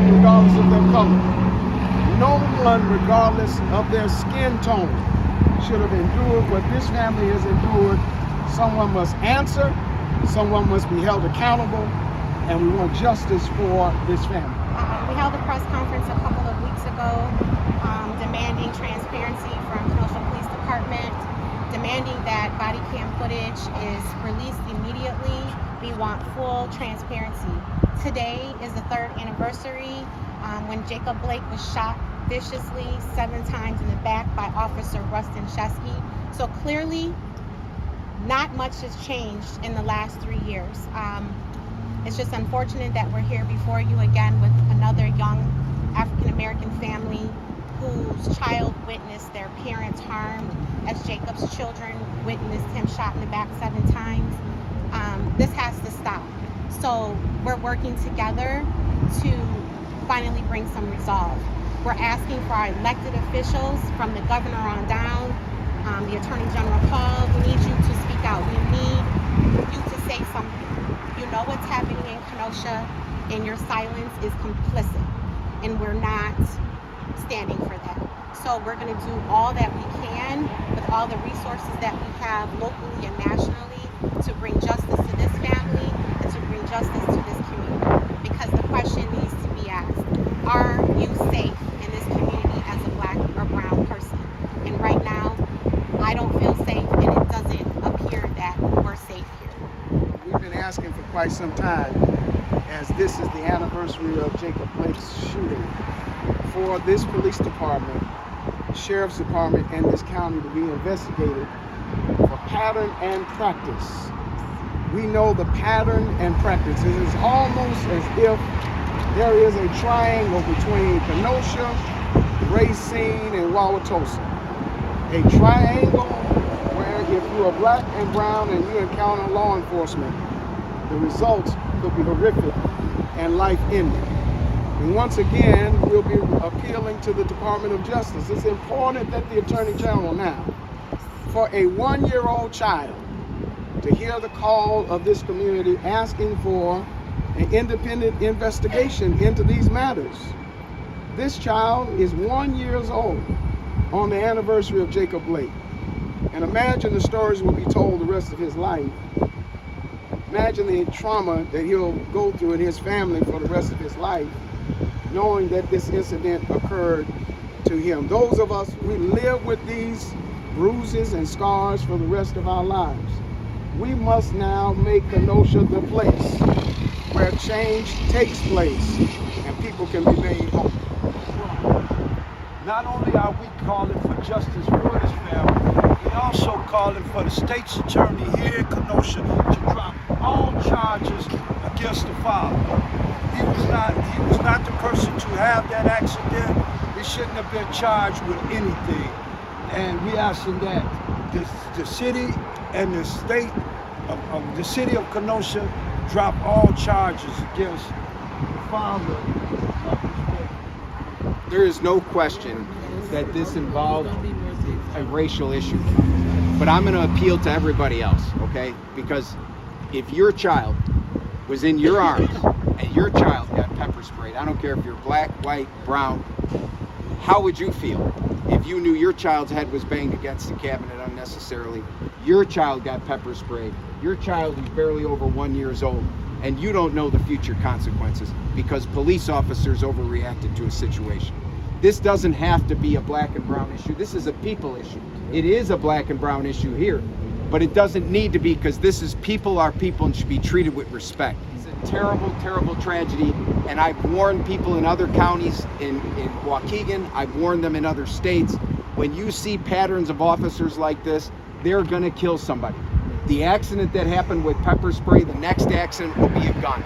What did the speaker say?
one, regardless of their color. No one, regardless of their skin tone, should have endured what this family has endured. Someone must answer, someone must be held accountable, and we want justice for this family. We held a press conference a couple of weeks ago demanding transparency from Kenosha Police Department, demanding that body cam footage is released immediately. We want full transparency. Today is the 3rd anniversary when Jacob Blake was shot viciously 7 times in the back by Officer Rustin Shesky. So clearly, not much has changed in the last 3 years. It's just unfortunate that we're here before you again with another young African-American family whose child witnessed their parents harmed, as Jacob's children witnessed him shot in the back 7 times. This has to stop. So we're working together to finally bring some resolve. We're asking for our elected officials, from the governor on down, the Attorney General Paul, we need you to speak out. We need you to say something. You know what's happening in Kenosha, and your silence is complicit, and we're not standing for that. So we're going to do all that we can with all the resources that we have locally and nationally to bring justice to this family and to bring justice to this community. Because the question needs to be asked, are you safe in this community as a black or brown person? And right now, I don't feel safe, and it doesn't appear that we're safe here. We've been asking for quite some time, as this is the anniversary of Jacob Blake's shooting, for this police department, sheriff's department, and this county to be investigated for pattern and practice. We know the pattern and practice. It is almost as if there is a triangle between Kenosha, Racine, and Wauwatosa. A triangle where if you are black and brown and you encounter law enforcement, the results could be horrific and life-ending. And once again, we'll be appealing to the Department of Justice. It's important that the Attorney General now, for a 1-year-old child, to hear the call of this community asking for an independent investigation into these matters. This child is 1 year old on the anniversary of Jacob Blake. And imagine the stories will be told the rest of his life. Imagine the trauma that he'll go through in his family for the rest of his life, knowing that this incident occurred to him. Those of us, we live with these bruises and scars for the rest of our lives. We must now make Kenosha the place where change takes place and people can be made whole. Not only are we calling for justice for this family, we also calling for the state's attorney here in Kenosha to drop all charges against the father. He was not the person to have that accident. He shouldn't have been charged with anything. And we asking that the city and the state of the city of Kenosha drop all charges against the father of this family. There is no question that this involved a racial issue. But I'm going to appeal to everybody else, okay? Because if your child was in your arms and your child got pepper sprayed, I don't care if you're black, white, brown, how would you feel if you knew your child's head was banged against the cabinet unnecessarily, your child got pepper sprayed, your child is barely over 1 year old, and you don't know the future consequences because police officers overreacted to a situation? This doesn't have to be a black and brown issue. This is a people issue. It is a black and brown issue here, but it doesn't need to be, because this is people are people and should be treated with respect. It's a terrible, terrible tragedy, and I've warned people in other counties, in Waukegan, I've warned them in other states, when you see patterns of officers like this, they're gonna kill somebody. The accident that happened with pepper spray, the next accident will be a gun.